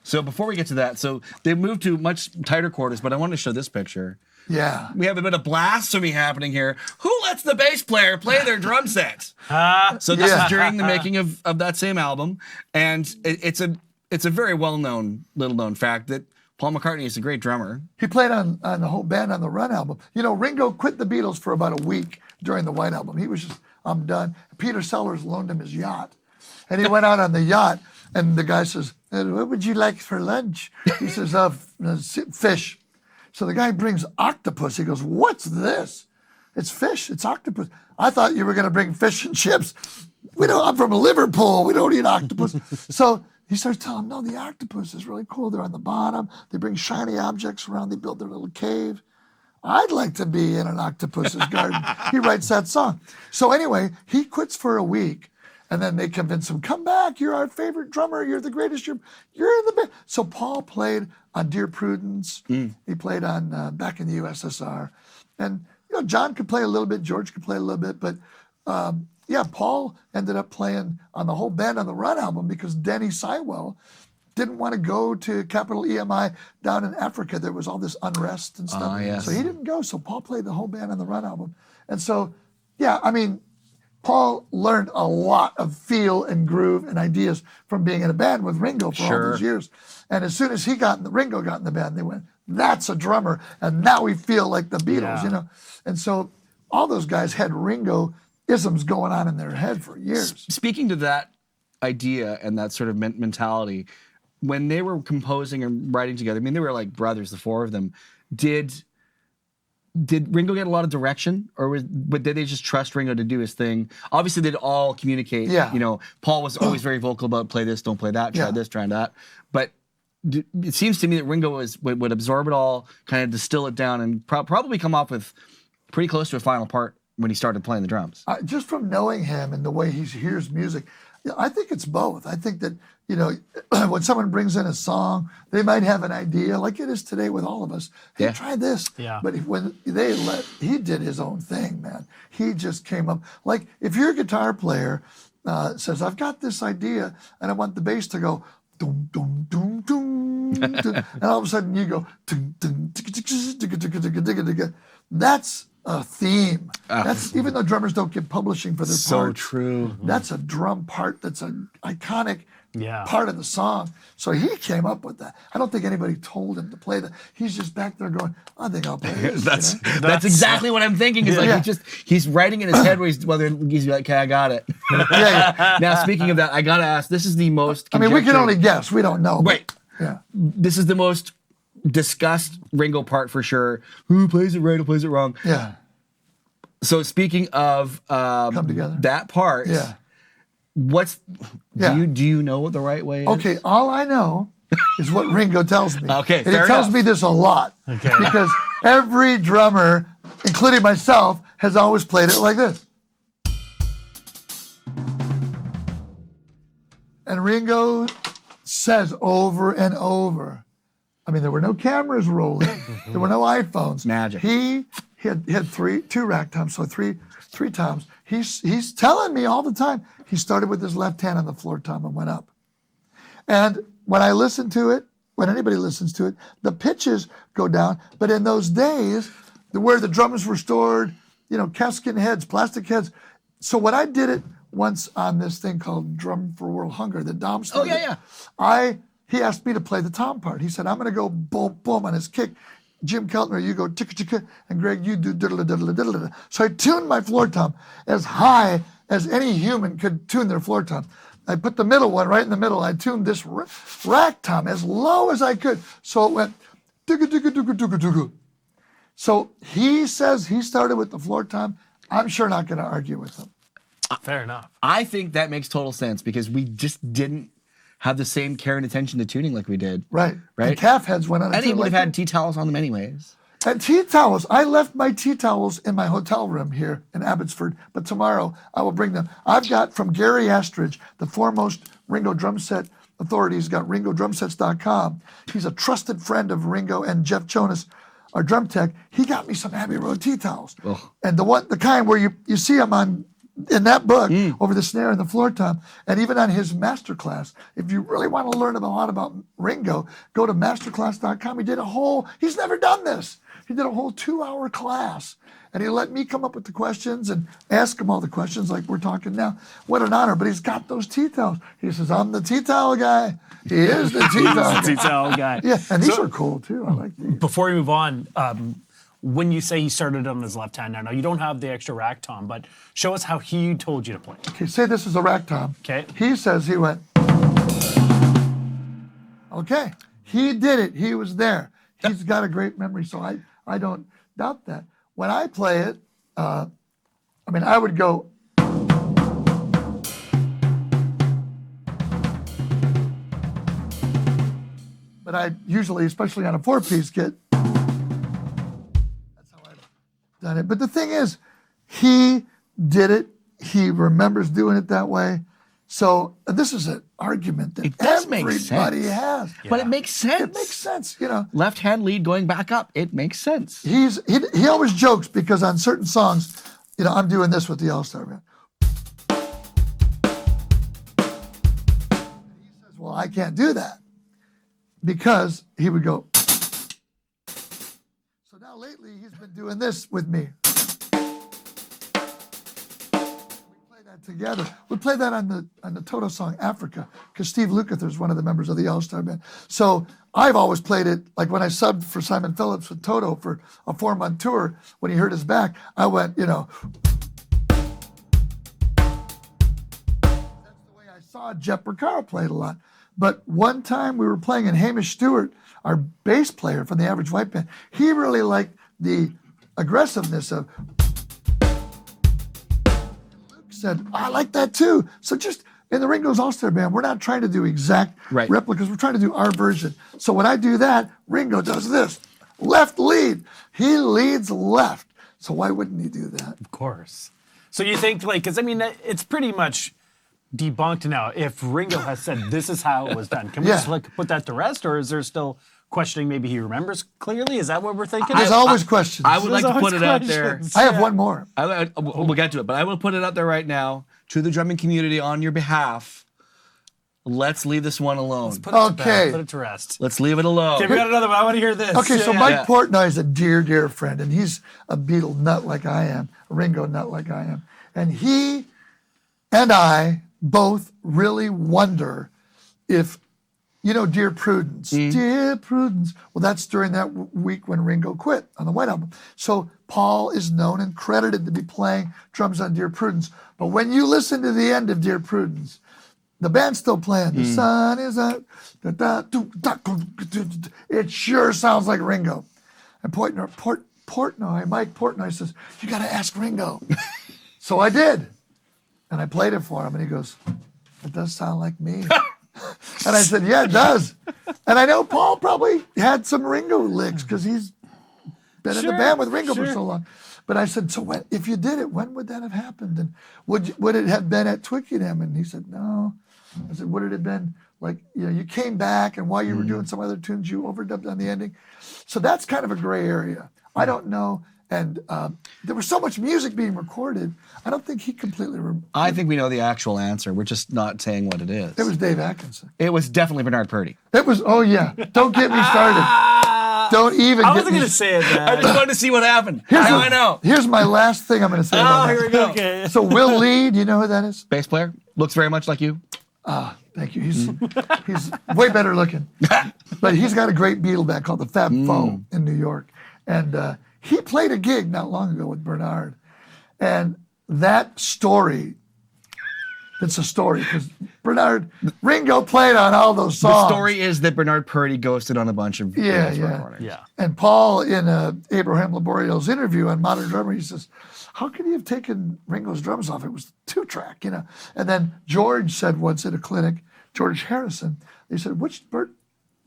So before we get to that, so they moved to much tighter quarters, but I want to show this picture. Yeah. We have a bit of blasphemy happening here. Who lets the bass player play their drum set? So this Yeah. is during the making of that same album, and it's a very well-known, little-known fact that Paul McCartney is a great drummer. He played on the whole Band on the Run album. You know, Ringo quit the Beatles for about a week during the White Album. He was just, I'm done. Peter Sellers loaned him his yacht. And he went out on the yacht, and the guy says, what would you like for lunch? He says, fish. So the guy brings octopus. He goes, what's this? It's fish. It's octopus. I thought you were going to bring fish and chips. I'm from Liverpool. We don't eat octopus. So he starts telling him, no, the octopus is really cool. They're on the bottom. They bring shiny objects around. They build their little cave. I'd like to be in an octopus's garden. He writes that song. So anyway, he quits for a week. And then they convince him, come back, you're our favorite drummer, you're the greatest, you're in the band. So Paul played on Dear Prudence, he played on back in the USSR. And John could play a little bit, George could play a little bit, but Paul ended up playing on the whole Band on the Run album because Denny Seiwell didn't want to go to Capital EMI down in Africa. There was all this unrest and stuff. Yes. So he didn't go, so Paul played the whole Band on the Run album. And so, I mean, Paul learned a lot of feel and groove and ideas from being in a band with Ringo for all those years. And as soon as Ringo got in the band, they went, that's a drummer. And now we feel like the Beatles, And so all those guys had Ringo-isms going on in their head for years. Speaking to that idea and that sort of mentality, when they were composing and writing together, I mean, they were like brothers, the four of them. Did Ringo get a lot of direction, but did they just trust Ringo to do his thing? Obviously, they'd all communicate. Yeah. Paul was always very vocal about play this, don't play that, try this, try that. But it seems to me that Ringo would absorb it all, kind of distill it down, and probably come up with pretty close to a final part when he started playing the drums. Just from knowing him and the way he hears music, I think it's both. I think that, when someone brings in a song, they might have an idea, like it is today with all of us. Hey, try this. Yeah. But when he did his own thing, man. He just came up. Like, if your guitar player says, I've got this idea, and I want the bass to go, dum, dum, dum, dum, dum, and all of a sudden you go, dum, dum, that's a theme. That's even though drummers don't get publishing for their So parts. true. That's a drum part that's an iconic Yeah. part of the song. So he came up with that. I don't think anybody told him to play that. He's just back there going, I think I'll play this. That's exactly what I'm thinking. Is like he's writing in his head he's like, okay, I got it. Yeah. Now, speaking of that, I gotta ask. This is the most. I mean, we can conjectured- only guess. We don't know. Right. Yeah. This is the most discussed Ringo part for sure. Who plays it right? Who plays it wrong? Yeah. So speaking of Come together. that part, Yeah. do you know what the right way is? Okay, all I know is what Ringo tells me. Okay, and he fair tells enough. me this a lot. Okay. Because every drummer, including myself, has always played it like this. And Ringo says over and over, I mean, there were no cameras rolling. There were no iPhones. Magic. He he had two rack toms, so three toms. He's telling me all the time. He started with his left hand on the floor tom and went up. And when I listen to it, when anybody listens to it, the pitches go down. But in those days, where the drums were stored, calfskin heads, plastic heads. So when I did it once on this thing called Drum for World Hunger, that Dom started. Oh, yeah. He asked me to play the tom part. He said, I'm going to go boom, boom on his kick. Jim Keltner, you go ticka ticka, and Greg, you do diddle diddle diddle diddle. So I tuned my floor tom as high as any human could tune their floor tom. I put the middle one right in the middle. I tuned this rack tom as low as I could. So it went digga digga digga digga digga. So he says he started with the floor tom. I'm sure not going to argue with him. Fair enough. I think that makes total sense because we just didn't have the same care and attention to tuning like we did. Right. Right. And calf heads went on. And he would have had tea towels on them anyways. And tea towels. I left my tea towels in my hotel room here in Abbotsford, but tomorrow I will bring them. I've got from Gary Astridge, the foremost Ringo drum set authority. He's got ringodrumsets.com. He's a trusted friend of Ringo and Jeff Jonas, our drum tech. He got me some Abbey Road tea towels. Oh. And the kind where you see them in that book over the snare and the floor tom, and even on his masterclass. If you really want to learn a lot about Ringo, go to masterclass.com. He's never done this. He did a whole 2-hour class, and he let me come up with the questions and ask him all the questions like we're talking now. What an honor, but he's got those tea towels. He says, I'm the tea towel guy. He is the tea towel guy. Yeah, and these are cool too. I like these. Before we move on, when you say he started on his left hand, now you don't have the extra rack tom, but show us how he told you to play. Okay, say this is a rack tom. Okay. He says he went. Okay, he did it. He was there. He's got a great memory, so I don't doubt that. When I play it, I would go. But I usually, especially on a 4-piece, get. That's how I've done it. But the thing is, he did it. He remembers doing it that way. So this is an argument that everybody has. Yeah. But it makes sense. It makes sense, Left hand lead going back up. It makes sense. He always jokes because on certain songs, I'm doing this with the All Starr Band. He says, well, I can't do that because he would go. So now lately he's been doing this with me. Together. We play that on the Toto song Africa because Steve Lukather is one of the members of the All Starr Band. So I've always played it, like when I subbed for Simon Phillips with Toto for a 4-month tour, when he hurt his back, I went, That's the way I saw Jeff Porcaro play it a lot. But one time we were playing and Hamish Stewart, our bass player from the Average White Band, he really liked the aggressiveness of said, I like that too. So just in the Ringo's All-Star Band, we're not trying to do exact replicas. We're trying to do our version. So when I do that, Ringo does this. Left lead. He leads left. So why wouldn't he do that? Of course. So you think, because it's pretty much debunked now. If Ringo has said this is how it was done, can we just put that to rest, or is there still questioning maybe he remembers clearly? Is that what we're thinking? There's always questions. I would like to put it out there. I have one more. We'll get to it, but I will put it out there right now to the drumming community on your behalf. Let's leave this one alone. Put it to rest. Let's leave it alone. Okay, we got another one. I want to hear this. Okay, so Mike Portnoy is a dear, dear friend, and he's a Beatle nut like I am, a Ringo nut like I am. And he and I both really wonder if Dear Prudence. Dear Prudence. Well, that's during that week when Ringo quit on the White Album. So Paul is known and credited to be playing drums on Dear Prudence. But when you listen to the end of Dear Prudence, the band's still playing. The sun is out. It sure sounds like Ringo. And Mike Portnoy says, you got to ask Ringo. So I did. And I played it for him. And he goes, it does sound like me. And I said, yeah, it does. And I know Paul probably had some Ringo licks because he's been in the band with Ringo for so long. But I said, so if you did it, when would that have happened? And would it have been at Twickenham? And he said, no. I said, would it have been like, you came back and while you were doing some other tunes, you overdubbed on the ending? So that's kind of a gray area. I don't know. And there was so much music being recorded, I don't think he completely I think we know the actual answer. We're just not saying what it is. It was Dave Atkinson. It was definitely Bernard Purdie. It was, oh yeah, don't get me started. Don't even I get wasn't me going to say that. I just wanted to see what happened. Here's Now what- I know. Here's my last thing I'm going to say about here that. we go. Okay. So Will Lee, do you know who that is? Bass player. Looks very much like you. Thank you. He's way better looking. But he's got a great Beatle band called the Fab Four in New York. And he played a gig not long ago with Bernard. And that story, it's a story because Ringo played on all those songs. The story is that Bernard Purdie ghosted on a bunch of Beatles recordings. Yeah. And Paul, in Abraham Laboriel's interview on Modern Drummer, he says, how could he have taken Ringo's drums off? It was 2-track, you know. And then George said once at a clinic, George Harrison, they said, which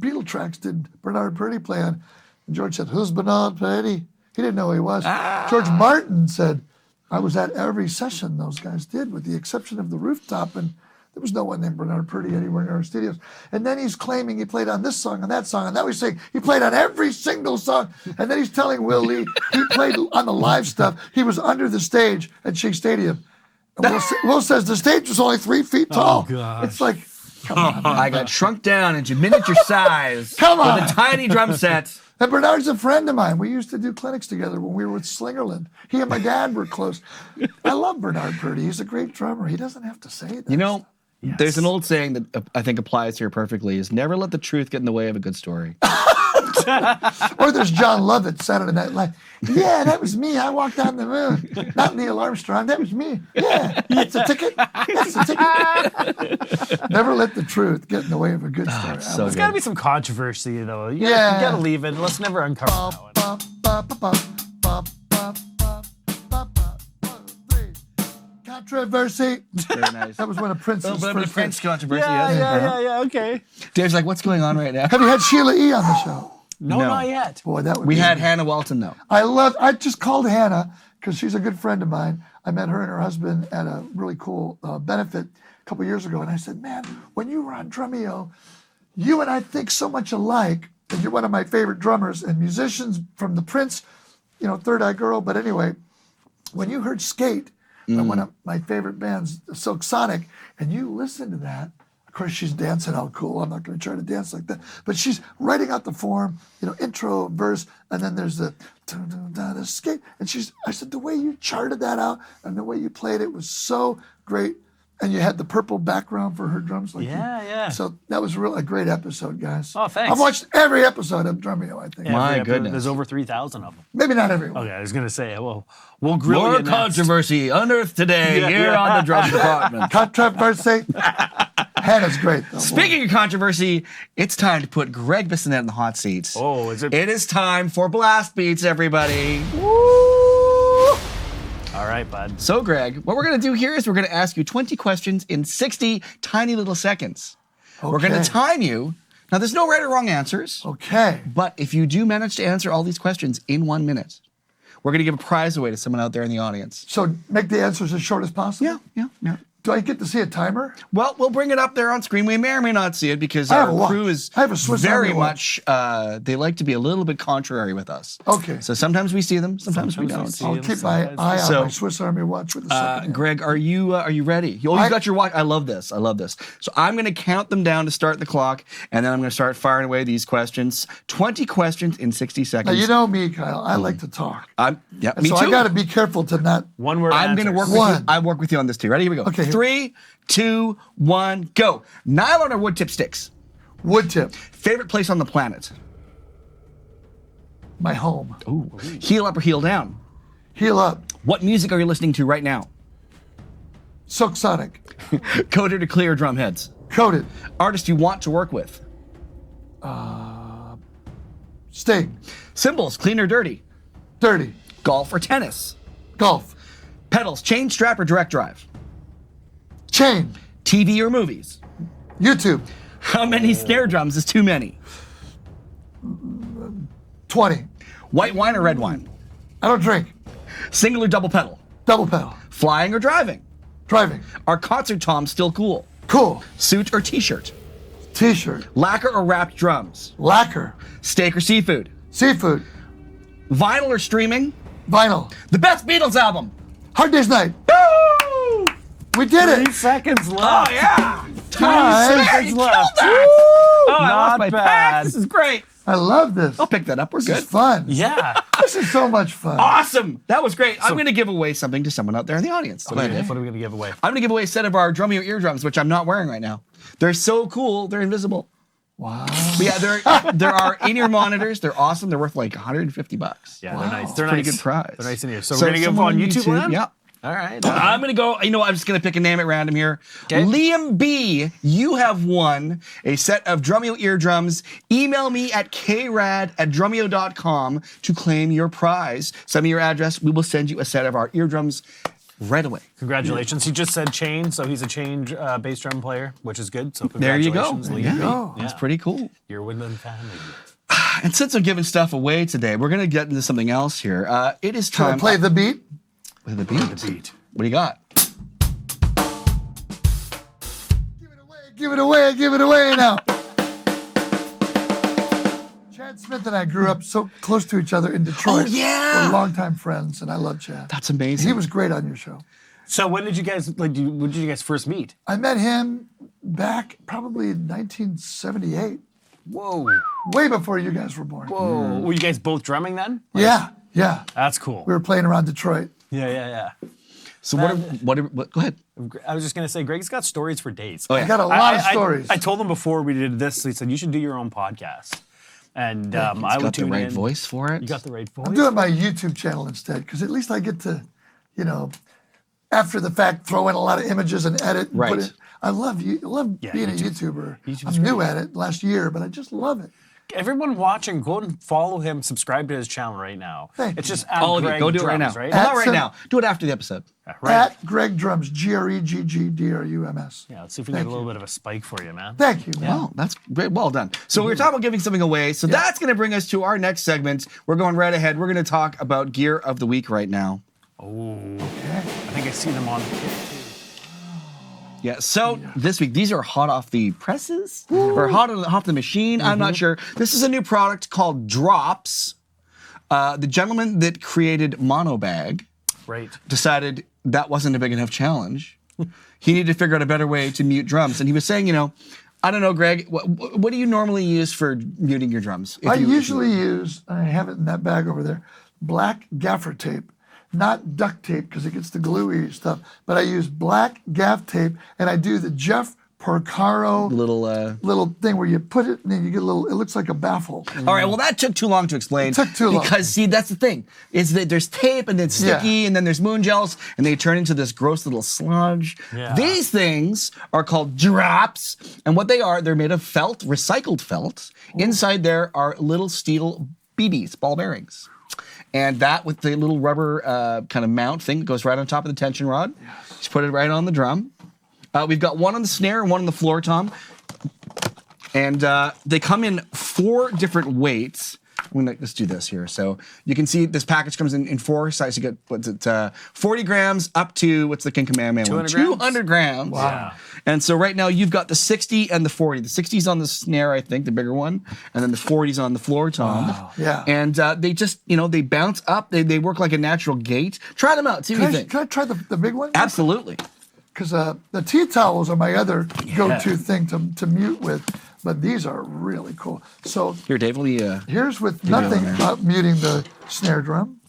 Beatle tracks did Bernard Purdie play on? And George said, who's Bernard Purdie? He didn't know who he was. George Martin said, I was at every session those guys did, with the exception of the rooftop, and there was no one named Bernard Purdie anywhere in our studios. And then he's claiming he played on this song and that song, and now he's saying he played on every single song. And then he's telling Will Lee he played on the live stuff. He was under the stage at Shea Stadium. And Will says the stage was only 3 feet tall. Oh, gosh. It's like, come on, man. I got shrunk down into miniature size. Come on. With a tiny drum set. And Bernard's a friend of mine. We used to do clinics together when we were with Slingerland. He and my dad were close. I love Bernard Purdie. He's a great drummer. He doesn't have to say that. You know, there's an old saying that I think applies here perfectly: is never let the truth get in the way of a good story. Or there's John Lovett, Saturday Night Live. Yeah, that was me. I walked on the moon. Not Neil Armstrong. That was me. Yeah, that's a ticket. That's a ticket. Never let the truth get in the way of a good story. so There's good. got to be some controversy, though. You Yeah. got to leave it. Let's never uncover that one. Controversy. Very nice. That was one of Prince's A little bit of first French hits. controversy. Yeah, yes. yeah, okay. Dave's like, what's going on right now? Have you had Sheila E. on the show? No, No. not yet. Boy, that would We be had Hannah Walton though. I just called Hannah because she's a good friend of mine. I met her and her husband at a really cool benefit a couple years ago. And I said, man, when you were on Drumeo, you and I think so much alike. And you're one of my favorite drummers and musicians from the Prince, you know, Third Eye Girl. But anyway, when you heard Skate, one of my favorite bands, Silk Sonic, and you listen to that, of course, she's dancing all cool. I'm not going to try to dance like that. But she's writing out the form, you know, intro, verse, and then there's the skate. And I said, the way you charted that out and the way you played it was so great. And you had the purple background for her drums. Yeah. So that was a great episode, guys. Oh, thanks. I've watched every episode of Drumeo, I think. My Every episode, goodness. There's over 3,000 of them. Maybe not everyone. Okay, I was going to say, well, we'll grill More you next. controversy unearthed today Yeah, here yeah. on the drum department. Controversy. Hannah's great, though. Speaking of controversy, it's time to put Gregg Bissonnette in the hot seats. Oh, is it? It is time for blast beats, everybody. All right, bud. So, Greg, what we're going to do here is we're going to ask you 20 questions in 60 tiny little seconds. We're going Okay. to time you. Now, there's no right or wrong answers, Okay. but if you do manage to answer all these questions in 1 minute, we're going to give a prize away to someone out there in the audience. So make the answers as short as possible? Yeah. Do I get to see a timer? Well, we'll bring it up there on screen. We may or may not see it because I have a our watch. crew is I have a Swiss very Army watch. much, they like to be a little bit contrary with us. Okay. So sometimes we see them, sometimes we Sometimes don't. we I'll see keep my sometimes. eye on So, my Swiss Army watch with a second. hand. Greg, are you ready? Oh, you got your watch. I love this. So I'm going to count them down to start the clock, and then I'm going to start firing away these questions. 20 questions in 60 Now, seconds. you know me, Kyle. I like to talk. And And so I got to be careful to not. One word I'm going to work answers. with you. One. I work with you on this too. Ready? Here we go. Okay. 3, 2, 1, go. Nylon or wood tip sticks? Wood tip. Favorite place on the planet? My home. Ooh. Heel up or heel down? Heel up. What music are you listening to right now? Silk Sonic. Coated or clear drum heads? Coated. Artist you want to work with? Sting. Cymbals, clean or dirty? Dirty. Golf or tennis? Golf. Pedals, chain, strap, or direct drive? Chain. TV or movies? YouTube. How many snare drums is too many? 20. White wine or red wine? I don't drink. Single or double pedal? Double pedal. Flying or driving? Driving. Are concert toms still cool? Cool. Suit or t-shirt? T-shirt. Lacquer or wrapped drums? Lacquer. Steak or seafood? Seafood. Vinyl or streaming? Vinyl. The best Beatles album. Hard Day's Night. Woo! We did 3 it. seconds left. Oh, yeah. Guys. There, you left. killed that. Oh, I Not lost my bad. pack. This is great. I love this. I'll pick that up. We're This good. is fun. Yeah. This is so much fun. Awesome. That was great. I'm going to give away something to someone out there in the audience. What are we going to give away? I'm going to give away a set of our Drumeo eardrums, which I'm not wearing right now. They're so cool. They're invisible. Wow. But yeah, there are in-ear monitors. They're awesome. They're worth like $150. Yeah, they're nice. They're Pretty nice. good prize. They're nice in here. So we're going to give them someone on YouTube land? Yeah. All right. I'm going to go, you know what, I'm just going to pick a name at random here. Okay. Liam B, you have won a set of Drumeo eardrums. Email me at krad@drumeo.com to claim your prize. Send me your address. We will send you a set of our eardrums right away. Congratulations. He just said chain, so he's a chain bass drum player, which is good. So There you go. congratulations, Liam Yeah. B. go. That's pretty cool. You're within the family. And since I'm giving stuff away today, we're going to get into something else here. It is Can I time. play the beat? With the beat. What do you got? Give it away, give it away, give it away now. Chad Smith and I grew up so close to each other in Detroit. Oh, yeah. We're longtime friends, and I love Chad. That's amazing. He was great on your show. So when did you guys when did you guys first meet? I met him back probably in 1978, Whoa. way before you guys were born. Whoa. Were you guys both drumming then? Yeah, yeah. That's cool. We were playing around Detroit. Yeah. So what go ahead. I was just going to say, Greg's got stories for days. Oh, I yeah. got a lot of stories. I told him before we did this, he said, you should do your own podcast. And I would Got the tune right in. voice for it. You got the right voice. I'm doing my YouTube channel instead, because at least I get to, after the fact, throw in a lot of images and edit. And Right. Put it. I love being a YouTuber. I'm new at it last year, but I just love it. Everyone watching, go and follow him, subscribe to his channel right now. Thank It's you. just at All of you, Gregg go do it right now. Drums, right? Well, not At right some- now. Do it after the episode. Right. At Gregg Drums, GREGGDRUMS. Yeah, let's see if we can get a little bit of a spike for you, man. Thank you, man. Oh, that's great. Well done. So we were talking about giving something away. So that's going to bring us to our next segment. We're going right ahead. We're going to talk about gear of the week right now. Oh, Okay. I think I see them on the kit too. Yeah. So this week, these are hot off the presses or off the machine. I'm not sure. This is a new product called Drops. The gentleman that created Monobag Right. decided that wasn't a big enough challenge. He needed to figure out a better way to mute drums. And he was saying, I don't know, Greg, what do you normally use for muting your drums? I usually use, I have it in that bag over there, black gaffer tape. Not duct tape because it gets the gluey stuff, but I use black gaff tape and I do the Jeff Porcaro little thing where you put it and then you get a little, it looks like a baffle. All right, well, that took too long to explain. It took too long. Because, see, that's the thing, is that there's tape and then it's sticky Yeah. and then there's moon gels and they turn into this gross little sludge. Yeah. These things are called drops, and what they are, they're made of felt, recycled felt. Inside there are little steel BBs, ball bearings. And that with the little rubber kind of mount thing that goes right on top of the tension rod. Just put it right on the drum. We've got one on the snare and one on the floor tom. And they come in 4 different weights. Let's do this here. So you can see this package comes in 4 sizes. You get 40 grams up to, what's the King Command Man one? 200 grams? 200 grams. Wow. Yeah. And so right now you've got the 60 and the 40. The 60's on the snare, I think, the bigger one. And then the 40's on the floor tom. Wow. Yeah. And they just, they bounce up. They work like a natural gate. Try them out. See what you think. Can I try the big one? Absolutely. Because the tea towels are my other go-to thing to mute with, but these are really cool. So Here, Dave, will you... here's with you one nothing there. about muting the snare drum.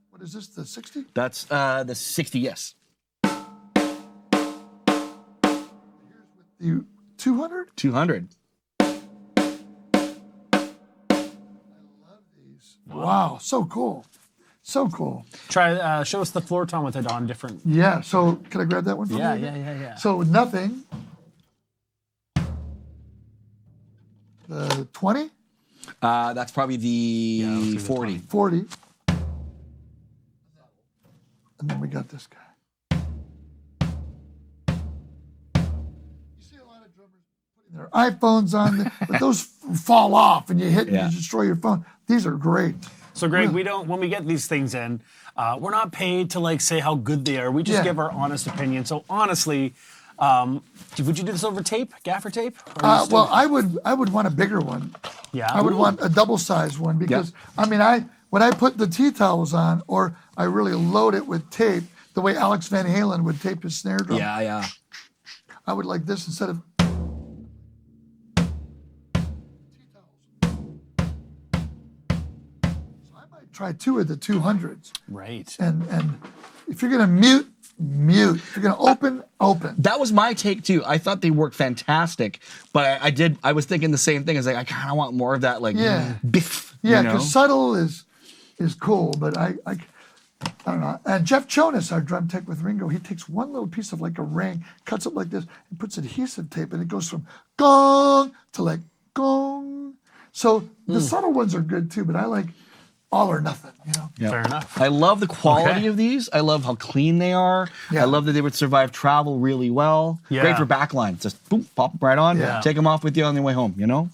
What is this, the 60? That's the 60, yes. The 200? 200. Wow, so cool. So cool. Try, show us the floor tom with it on different. Yeah, so can I grab that one from Yeah, you? yeah. So with nothing, the 20, That's probably the let's do the 40. 40, and then we got this guy. You see a lot of drummers putting their iPhones on, but those fall off and you hit and Yeah. you destroy your phone. These are great. So, Greg, when we get these things in, we're not paid to say how good they are. We just Yeah. give our honest opinion. So, honestly, Would you do this over tape, gaffer tape? Or you Well, I would want a bigger one. Yeah. I would want a double-sized one because when I put the tea towels on, or I really load it with tape, the way Alex Van Halen would tape his snare drum. Yeah. I would like this instead of. So I might try 2 of the 200s. Right. And if you're gonna mute. If you're gonna open. That was my take too. I thought they worked fantastic, but I was thinking the same thing. I was like, I kind of want more of that, like, biff. Yeah, you know? because subtle is cool, but I don't know. And Jeff Jonas, our drum tech with Ringo, he takes one little piece of like a ring, cuts it like this, and puts adhesive tape, and it goes from gong to like gong. So the subtle ones are good too, but I like all or nothing, you know. Yeah. Fair enough. I love the quality Okay. of these. I love how clean they are. Yeah. I love that they would survive travel really well. Yeah. Great for backline. Just boom, pop them right on. Yeah. Take them off with you on the way home. You know.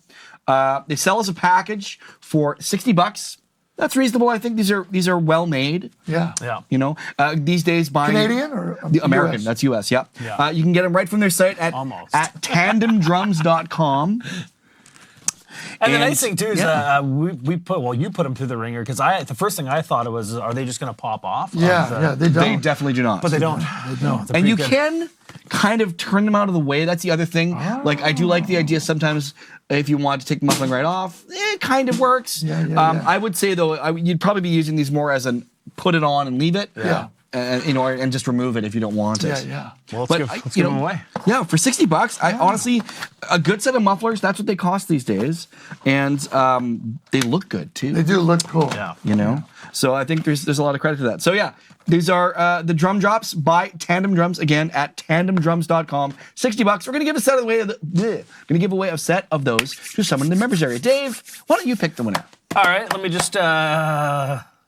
They sell as a package for $60. That's reasonable. I think these are well made. Yeah. Yeah. You know, these days buying Canadian or the American. US? That's US. Yeah. Yeah. You can get them right from their site at Almost. at tandemdrums.com. And the And- nice thing too is you put them through the ringer because the first thing I thought it was, are they just going to pop off? Yeah, they don't. They definitely do not. But they don't. No. they're And you pretty good. can kind of turn them out of the way. That's the other thing. Like, I do like the idea sometimes if you want to take the muffling right off, it kind of works. Yeah. I would say, though, you'd probably be using these more as an put it on and leave it. Yeah. And, and just remove it if you don't want it. Yeah. Well, But let's give them away. Yeah, for $60, I honestly, a good set of mufflers, that's what they cost these days. And they look good, too. They do look cool. Yeah. You know? So I think there's a lot of credit to that. So yeah, these are the drum drops by Tandem Drums, again, at tandemdrums.com. $60. We're going to give a set a set of those to someone in the members area. Dave, why don't you pick the winner? All right, let me just.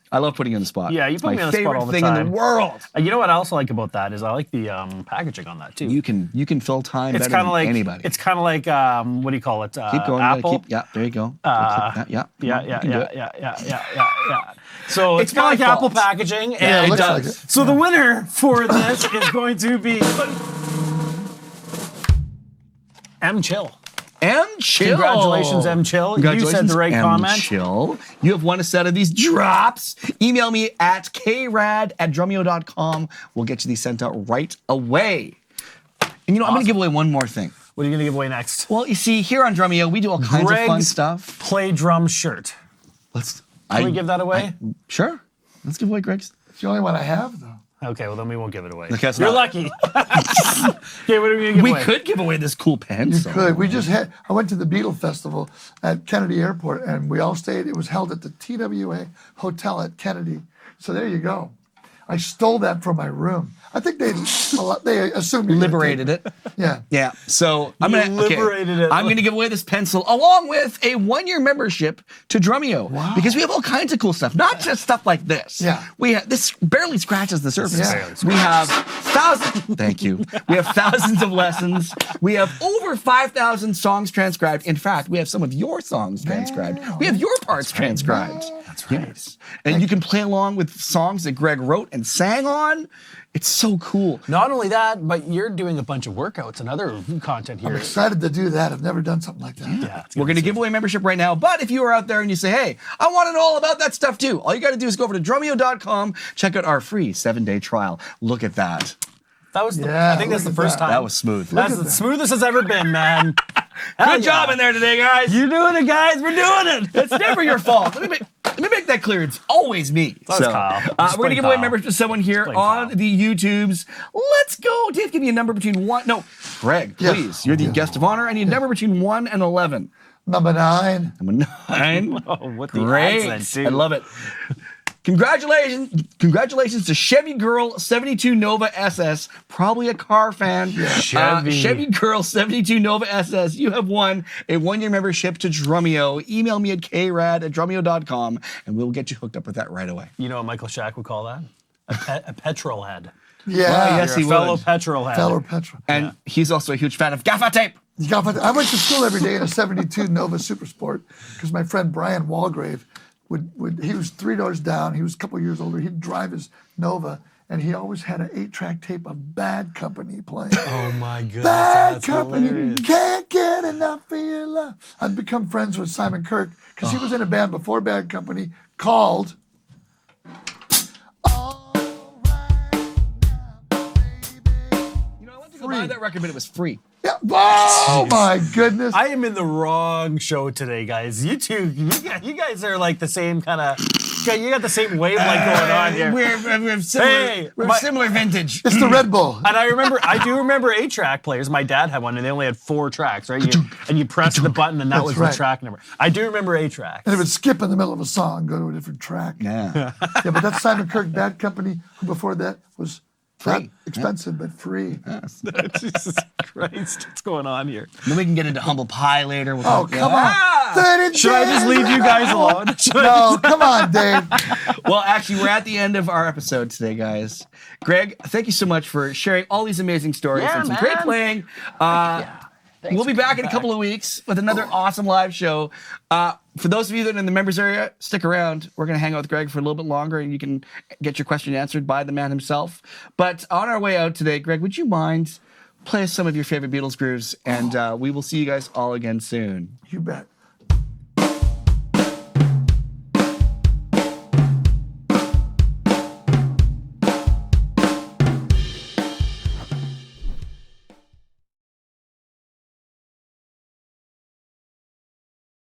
I love putting you on the spot. Yeah, you It's put my me on the spot favorite all the thing in time. the world. You know what I also like about that is I like the packaging on that too. You can fill time It's better kind than of like anybody. It's kind of like what do you call it? Keep going. Apple. There you go. Click that. Yeah. Yeah. So it's It's kind of my like Apple fault. packaging, Yeah, and it looks like it. So the winner for this is going to be M Chill. M Chill. Congratulations, M Chill. You Congratulations, said the right M comment. Chill. You have won a set of these drops. Email me at krad@drumeo.com. We'll get you these sent out right away. And I'm going to give away one more thing. What are you going to give away next? Well, you see, here on Drumeo, we do all kinds of fun Gregg's stuff. Play drum shirt. Can we give that away? Sure. Let's give away Greg's. It's the only one I have, though. Okay, well then we won't give it away. Okay, it's You're not- lucky. Okay, what are we going to give We away? could give away this cool pencil. Good. I went to the Beatles Festival at Kennedy Airport, and we all stayed. It was held at the TWA Hotel at Kennedy. So there you go. I stole that from my room. I think they assumed you Liberated it. Yeah. Yeah. So I'm You gonna liberated it. I'm gonna give away this pencil along with a 1-year membership to Drumeo. Wow. Because we have all kinds of cool stuff, not just stuff like this. Yeah. We have this barely scratches the surface. Yeah. We have thousands. Thank you. We have thousands of lessons. We have over 5,000 songs transcribed. In fact, we have some of your songs transcribed. Wow. We have your parts transcribed. That's right. Yes. And you can play along with songs that Gregg wrote and sang on. It's so cool. Not only that, but you're doing a bunch of workouts and other content here. I'm excited to do that. I've never done something like that. Yeah, it's We're going to give away membership right now. But if you are out there and you say, hey, I want to know all about that stuff too, all you got to do is go over to drumeo.com, check out our free 7-day trial. Look at that. That was Yeah, I think that's the look at first that. time. That was smooth. That's at the that. smoothest it's ever been, man. Good job in there today, guys. You're doing it, guys. We're doing it. It's never your fault. Let me make that clear. It's always me. That's Kyle. Just We're going to blame give away Kyle. membership to someone here blame on Kyle. the YouTubes. Let's go. Dave, give me a number between Greg, Yes. please. You're the guest of honor. I need a number between 1 and 11. Number 9. Number 9. Oh, what the Great. accent, I too. love it. Congratulations to Chevy Girl 72 Nova SS, probably a car fan. Chevy. Chevy Girl 72 Nova SS, you have won a 1-year membership to Drumeo. Email me at krad@drumeo.com and we'll get you hooked up with that right away. You know what Michael Shack would call that? A petrol head. Yeah. yes, You're he a fellow would. petrol head. Fellow Petra. And he's also a huge fan of gaffer tape. I went to school every day in a 72 Nova Super Sport because my friend Brian Walgrave he was 3 doors down. He was a couple years older. He'd drive his Nova, and he always had an 8-track tape of Bad Company playing. Oh my goodness. Bad that's Company, hilarious. can't get enough of your love. I'd become friends with Simon Kirke because he was in a band before Bad Company called All Right Now, Baby. I went to go buy that record, but it was free. Yeah. Oh my goodness. I am in the wrong show today, guys. You two, you guys are like the same kind of. You got the same wavelength going on here. We're similar, similar vintage. It's the Red Bull. And I do remember 8-track players. My dad had one, and they only had 4 tracks, right? And you press the button, and that was right. the track number. I do remember 8-tracks. And it would skip in the middle of a song, go to a different track. Yeah. Yeah, but that's Simon Kirke, Bad Company, who before that was not expensive, but free. Jesus Christ, what's going on here? Then we can get into Humble Pie later. We'll Oh, talk- come on. Should I just leave you guys alone? No, come on, Dave. Well, actually, we're at the end of our episode today, guys. Greg, thank you so much for sharing all these amazing stories Yeah, and some man. great playing. We'll be back in a couple of weeks with another awesome live show. For those of you that are in the members area, stick around. We're going to hang out with Greg for a little bit longer, and you can get your question answered by the man himself. But on our way out today, Greg, would you mind playing some of your favorite Beatles grooves? And we will see you guys all again soon. You bet.